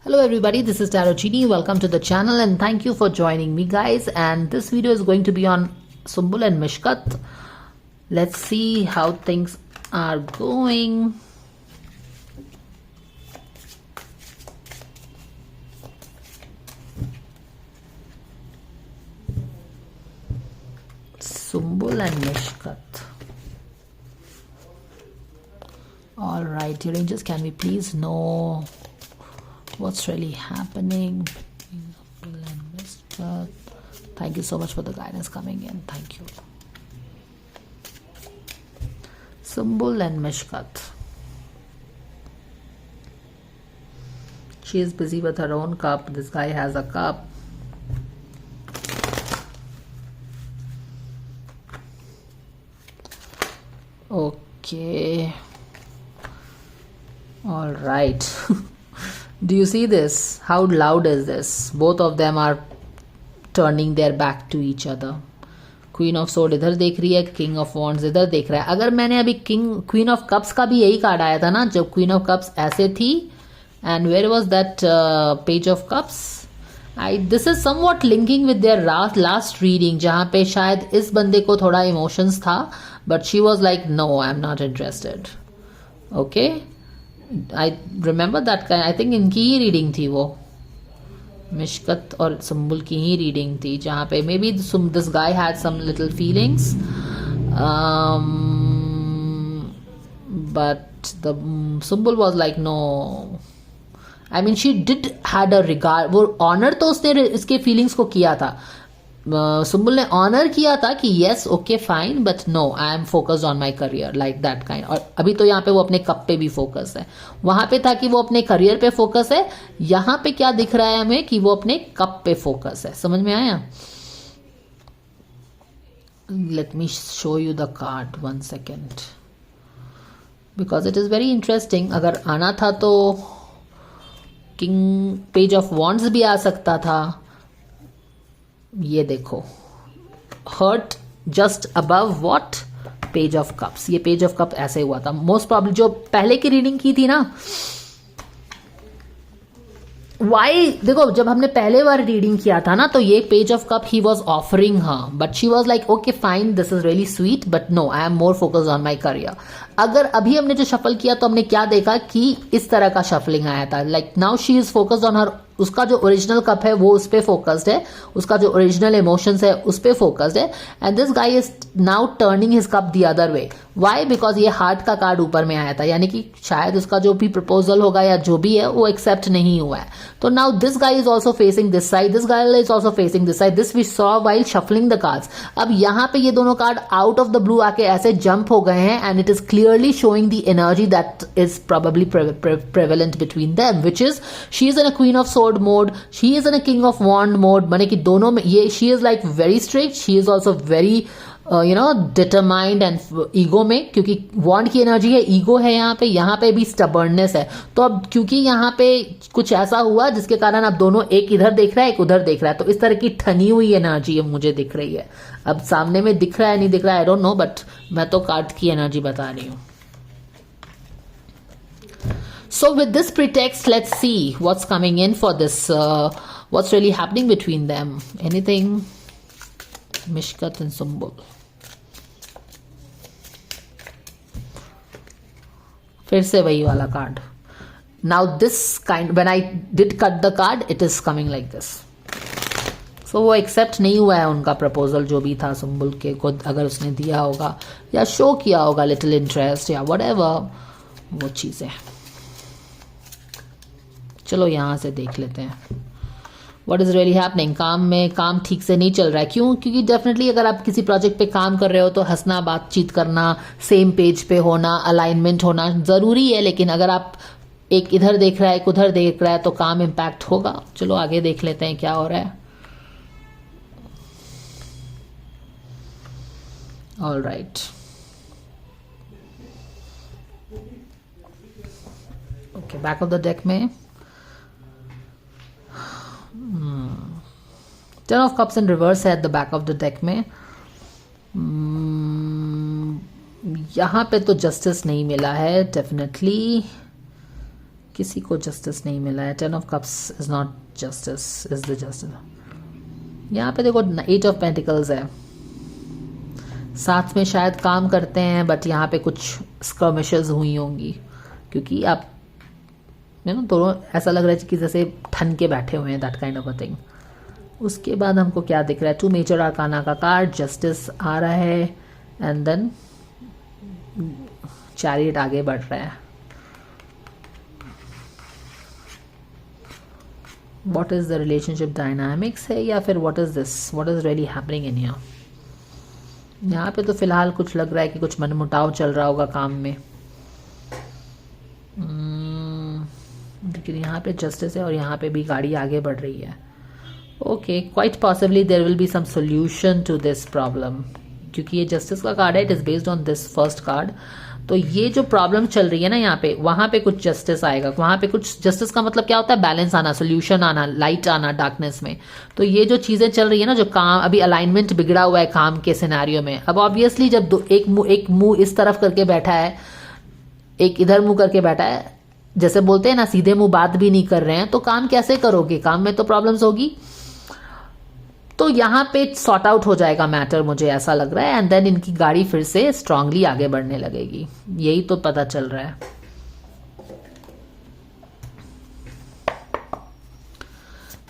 Hello everybody, this is Tarot Genie. Welcome to the channel and thank you for joining me guys. And this video is going to be on Sumbul and Mishkat. Let's see how things are going. Sumbul and Mishkat. Alright, your angels, can we please know what's really happening? Thank you so much for the guidance coming in. Thank you. Sumbul and Mishkat. She is busy with her own cup. This guy has a cup. Okay. All right. Do you see this? How loud is this? Both of them are turning their back to each other. Queen of Swords इधर देख रही है, King of Wands इधर देख रहा है. अगर मैंने अभी Queen of Cups का भी यही कार्ड आया था ना, जब Queen of Cups ऐसे थी, and where was that Page of Cups? This is somewhat linking with their last reading, जहाँ पे शायद इस बंदे को थोड़ा emotions था, but she was like, no, I'm not interested. Okay. I remember that guy. I think इनकी ही reading थी वो, मिशकत और सुम्बुल की ही रीडिंग थी, जहाँ पे may be this guy had some little feelings, but the Sumbul was like no. I mean she did had a regard, वो honour तो उसने इसके फीलिंग्स को किया था. सुम्बुल ने ऑनर किया था कि yes okay fine but no I am focused on my career, like that kind. और अभी तो यहाँ पे वो अपने कप पे भी फोकस है. वहां पे था कि वो अपने करियर पे फोकस है, यहाँ पे क्या दिख रहा है हमें कि वो अपने कप पे फोकस है. समझ में आया? Let me show you the card 1 second because it is very interesting. अगर आना था तो किंग पेज ऑफ वॉन्ड्स भी आ सकता था. ये देखो, heart just above what, page of cups. ये पेज ऑफ कप ऐसे हुआ था. मोस्ट प्रॉब्लम जो पहले की रीडिंग की थी ना, वाई देखो, जब हमने पहले बार रीडिंग किया था ना, तो ये page of cup he was offering her, but she was like okay fine this is really sweet but no I am more focused on my career. अगर अभी हमने जो शफल किया तो हमने क्या देखा कि इस तरह का शफलिंग आया था. Like now she is focused on her, उसका जो ओरिजिनल कप है वो उस पे फोकस्ड है, उसका जो ओरिजिनल इमोशंस है उस पे फोकस्ड है. And this guy is now turning his cup the other way. Why? Because ये हार्ट का कार्ड ऊपर में आया था, यानी कि शायद उसका जो भी प्रपोजल होगा या जो भी है वो एक्सेप्ट नहीं हुआ है. तो now this guy is also facing this side, this guy is also facing this side. This we saw while shuffling the cards. अब यहाँ पे ये दोनों card out of the blue आके ऐसे जंप हो गए हैं and it is clearly showing the energy that is probably prevalent between them, which is she is in a Queen of Sword mode, she is in a King of Wand mode. माने कि दोनों में ये she is like very strict, she is also very determined and ego में, क्योंकि वॉन्ड की energy है, ego है यहाँ पे भी stubbornness है. तो अब क्योंकि यहाँ पे कुछ ऐसा हुआ जिसके कारण अब दोनों, एक इधर देख रहा है एक उधर देख रहा है, तो इस तरह की ठनी हुई एनर्जी मुझे दिख रही है. अब सामने में दिख रहा है नहीं दिख रहा है आई डोंट नो, बट मैं तो कार्ड की एनर्जी बता रही हूँ. So with this pretext, let's see what's coming in for this, what's really happening between them. Anything? Mishkat and Sumbul. फिर से वही वाला card. Now this kind, when I did cut the card, it is coming like this. So वो accept नहीं हुआ है उनका proposal जो भी था सुम्बुल के को, अगर उसने दिया होगा या शो किया होगा लिटिल इंटरेस्ट या whatever, वो चीज़ें. चलो यहाँ से देख लेते हैं व्हाट इज रियली हैपनिंग. काम में काम ठीक से नहीं चल रहा है. क्यों? क्योंकि डेफिनेटली अगर आप किसी प्रोजेक्ट पे काम कर रहे हो तो हंसना, बातचीत करना, सेम पेज पे होना, अलाइनमेंट होना जरूरी है. लेकिन अगर आप एक इधर देख रहा है एक उधर देख रहा है तो काम इम्पैक्ट होगा. चलो आगे देख लेते हैं क्या हो रहा है. All right, okay, back of the deck में Ten of Cups in reverse है at the back of the deck में. यहाँ पे तो जस्टिस नहीं मिला है डेफिनेटली. किसी को जस्टिस नहीं मिला है। 10 of cups is not justice, is the justice. यहाँ पे देखो 8 ऑफ पेंटिकल्स है, साथ में शायद काम करते हैं, बट यहाँ पे कुछ स्कर्मिशेस हुई होंगी, क्योंकि आप दोनों ऐसा लग रहा है कि जैसे ठन के बैठे हुए हैं, that kind of a thing. उसके बाद हमको क्या दिख रहा है, 2 मेजर आर्काना का कार्ड, जस्टिस आ रहा है, एंड देन चैरियट आगे बढ़ रहा है। What is the relationship dynamics है, या फिर what is this, what is really happening in here. यहाँ पे तो फिलहाल कुछ लग रहा है कि कुछ मनमुटाव चल रहा होगा काम में, लेकिन यहाँ पे जस्टिस है और यहाँ पे भी गाड़ी आगे बढ़ रही है। Okay, quite possibly there will be some solution to this problem, क्योंकि ये जस्टिस का कार्ड है, it is based on this first card. तो ये जो प्रॉब्लम चल रही है ना यहाँ पे, वहां पे कुछ जस्टिस आएगा, वहां पे कुछ जस्टिस का मतलब क्या होता है, बैलेंस आना, सोल्यूशन आना, लाइट आना डार्कनेस में। तो ये जो चीजें चल रही है ना, जो काम अभी अलाइनमेंट बिगड़ा हुआ है काम के सिनेरियो में, अब ऑब्वियसली जब एक मुंह इस तरफ करके बैठा है, एक इधर मुंह करके बैठा है, जैसे बोलते हैं ना सीधे मुंह बात भी नहीं कर रहे हैं, तो काम कैसे करोगे, काम में तो प्रॉब्लम्स होगी। तो यहाँ पे सॉर्ट आउट हो जाएगा मैटर, मुझे ऐसा लग रहा है, एंड देन इनकी गाड़ी फिर से स्ट्रांगली आगे बढ़ने लगेगी, यही तो पता चल रहा है।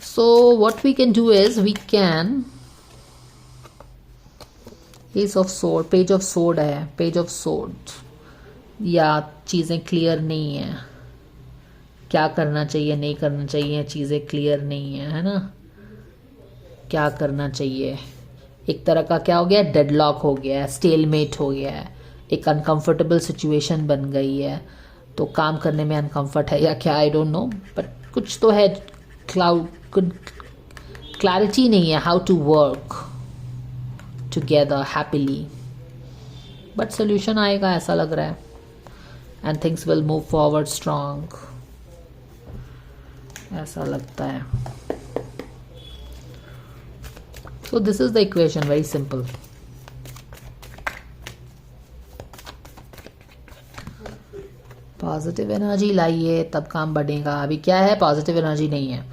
So what we can do is we can, ace of sword, page of sword है, पेज ऑफ सोर्ड, या चीजें क्लियर नहीं है, क्या करना चाहिए नहीं करना चाहिए, चीजें क्लियर नहीं है ना, क्या करना चाहिए, एक तरह का क्या हो गया, डेडलॉक हो गया है, स्टेलमेट हो गया है, एक अनकंफर्टेबल सिचुएशन बन गई है, तो काम करने में अनकंफर्ट है या क्या, आई डोंट नो, बट कुछ तो है, क्लैरिटी नहीं है how to work together happily, but solution आएगा ऐसा लग रहा है, and things will move forward strong, ऐसा लगता है। So this is the equation, very simple. Positive energy लाइए तब काम बढ़ेगा। अभी क्या है, पॉजिटिव एनर्जी नहीं है।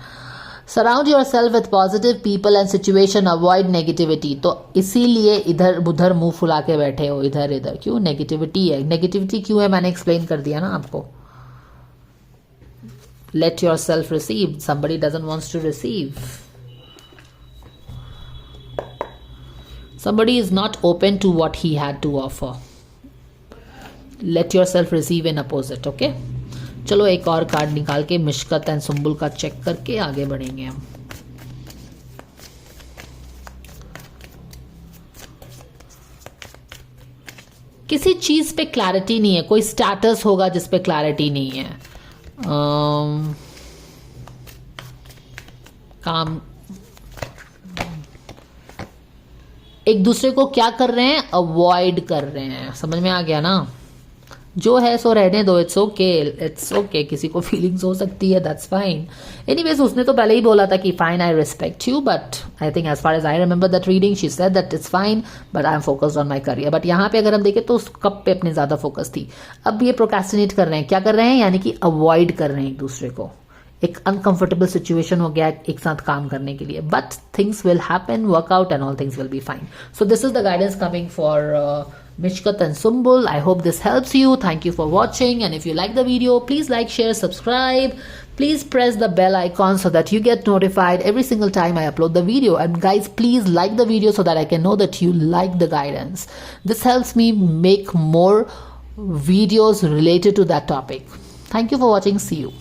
Surround your self with positive people and situation, avoid negativity. तो इसीलिए इधर उधर मुंह फुला के बैठे हो, इधर इधर क्यों, नेगेटिविटी है। नेगेटिविटी क्यों है मैंने एक्सप्लेन कर दिया ना आपको। Let your self receive, somebody doesn't wants to receive. Somebody is not open to what he had to offer. Let yourself receive in opposite, okay? चलो एक और कार्ड निकाल के मिशकत एंड सुम्बुल का चेक करके आगे बढ़ेंगे हम। किसी चीज पे क्लैरिटी नहीं है, कोई स्टेटस होगा जिस पे क्लैरिटी नहीं है। काम एक दूसरे को क्या कर रहे हैं, अवॉइड कर रहे हैं। समझ में आ गया ना, जो है सो रहने दो, इट्स ओके, इट्स ओके। किसी को फीलिंग्स हो सकती है, दैट्स फाइन। एनीवेज उसने तो पहले ही बोला था कि fine, I respect you, but I think as far as I remember that reading she said that it's fine but I am focused on my career. But यहाँ पे अगर हम देखें तो उस कप पे अपने ज्यादा फोकस थी। अब ये प्रोक्रेस्टिनेट कर रहे हैं, क्या कर रहे हैं, यानी कि अवॉइड कर रहे हैं एक दूसरे को। एक अनकंफर्टेबल सिचुएशन हो गया एक साथ काम करने के लिए, but things will happen, workout and all things will be fine. So this is the guidance coming for Mishkat and Sumbul. I hope this helps you. Thank you for watching, and if you like the video, please like, share, subscribe. Please press the bell icon so that you get notified every single time I upload the video. And guys, please like the video so that I can know that you like the guidance. This helps me make more videos related to that topic. Thank you for watching. See you.